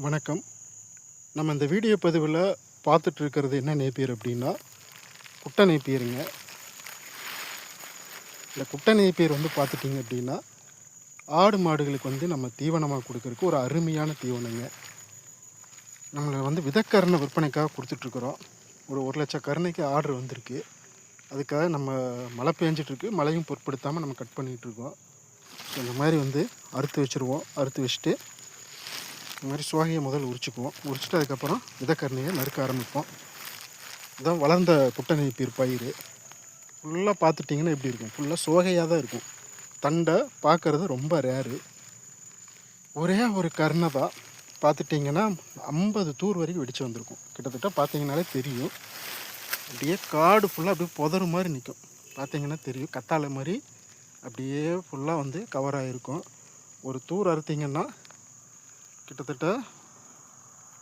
வணக்கம். நம்ம இந்த வீடியோ பதிவில் பார்த்துட்டு இருக்கிறது என்ன நேப்பியர் அப்படின்னா குட்டை நேப்பியருங்க. இந்த குட்டை நேப்பியர் பார்த்துட்டிங்க அப்படின்னா ஆடு மாடுகளுக்கு நம்ம தீவனமாக கொடுக்கறதுக்கு ஒரு அருமையான தீவனங்க. நம்மளை விதக்கரணை விற்பனைக்காக கொடுத்துட்ருக்குறோம். ஒரு 1,00,000 கருணைக்கு ஆர்டர் வந்திருக்கு. அதுக்காக நம்ம மழை பெஞ்சிட்ருக்கு, மழையும் பொருட்படுத்தாமல் நம்ம கட் பண்ணிகிட்ருக்கோம். இந்த மாதிரி அறுத்து வச்சுருவோம். அறுத்து வச்சுட்டு இந்த மாதிரி சுவாகையை முதல்ல உரிச்சிட்டு அதுக்கப்புறம் விதக்கரணையை நறுக்க ஆரம்பிப்போம். இதான் வளர்ந்த குட்டை நேப்பியர் பயிர். ஃபுல்லாக பார்த்துட்டிங்கன்னா எப்படி இருக்கும், ஃபுல்லாக சுவகையாக தான் இருக்கும். தண்டை பார்க்குறது ரொம்ப ரேரு. ஒரே ஒரு கருணை தான் பார்த்துட்டிங்கன்னா 50 தூர் வரைக்கும் வெடித்து வந்திருக்கும். கிட்டத்தட்ட பார்த்தீங்கன்னாலே தெரியும். அப்படியே காடு ஃபுல்லாக அப்படியே புதறு மாதிரி நிற்கும். பார்த்தீங்கன்னா தெரியும், கத்தாழை மாதிரி அப்படியே ஃபுல்லாக கவர் ஆகிருக்கும். ஒரு தூர் அறுத்திங்கன்னா கிட்டத்தட்ட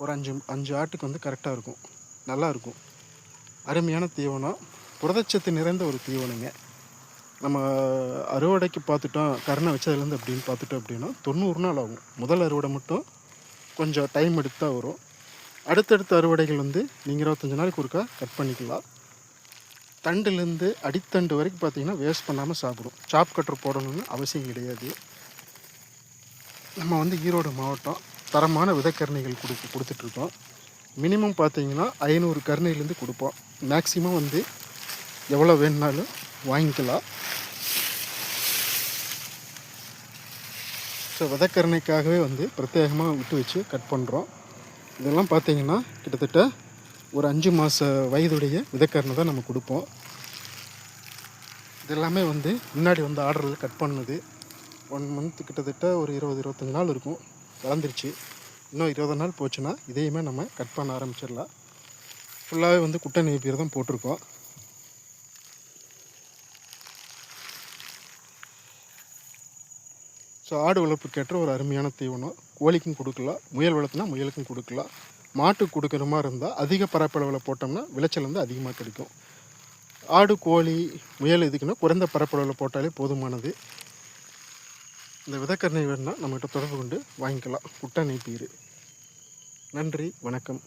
ஒரு 5 ஆட்டுக்கு கரெக்டாக இருக்கும். நல்லாயிருக்கும். அருமையான தீவனம், புரதச்சத்து நிறைந்த ஒரு தீவனங்க. நம்ம அறுவடைக்கு பார்த்துட்டோம், கருணை வச்சதுலேருந்து அப்படின்னு பார்த்துட்டோம் அப்படின்னா 90 நாள் ஆகும். முதல் அறுவடை மட்டும் கொஞ்சம் டைம் எடுத்து தான் வரும். அடுத்தடுத்த அறுவடைகள் நீங்கள் 25 நாளைக்கு ஒருக்கா கட் பண்ணிக்கலாம். தண்டுலேருந்து அடித்தண்டு வரைக்கும் பார்த்தீங்கன்னா வேஸ்ட் பண்ணாமல் சாப்பிடும். சாப் கட்டர் போடணும்னு அவசியம் கிடையாது. நம்ம ஈரோடு மாவட்டம் தரமான விதைக்கரணைகள் கொடுத்துட்ருக்கோம். மினிமம் பார்த்தீங்கன்னா 500 கருணையிலேருந்து கொடுப்போம். மேக்ஸிமம் எவ்வளோ வேணுனாலும் வாங்கிக்கலாம். ஸோ விதைக்கரணைக்காகவே பிரத்யேகமாக விட்டு வச்சு கட் பண்ணுறோம். இதெல்லாம் பார்த்தீங்கன்னா கிட்டத்தட்ட ஒரு 5 மாத வயதுடைய விதைக்கரணை தான் நம்ம கொடுப்போம். இதெல்லாமே முன்னாடி ஆர்டரில் கட் பண்ணது 1 மந்த் கிட்டத்தட்ட ஒரு 20-25 நாள் இருக்கும். வளர்ந்துருச்சு. இன்னும் 20 நாள் போச்சுன்னா இதையுமே நம்ம கட் பண்ண ஆரம்பிச்சிடலாம். ஃபுல்லாகவே குட்டை நேப்பியர் தான் போட்டிருக்கோம். ஸோ ஆடு வளர்ப்புக்கேற்ற ஒரு அருமையான தீவனம். கோழிக்கும் கொடுக்கலாம், முயல் வளர்த்துனா முயலுக்கும் கொடுக்கலாம். மாட்டுக்கு கொடுக்குற மாதிரி இருந்தால் அதிக பரப்பளவில் போட்டோம்னா விளைச்சல் அதிகமாக கிடைக்கும். ஆடு, கோழி, முயல் இதுக்குன்னா குறைந்த பரப்பளவில் போட்டாலே போதுமானது. இந்த விதைக்கரணை வேணுன்னா நம்மகிட்ட தொடர்பு கொண்டு வாங்கிக்கலாம். குட்டை நேப்பியர். நன்றி, வணக்கம்.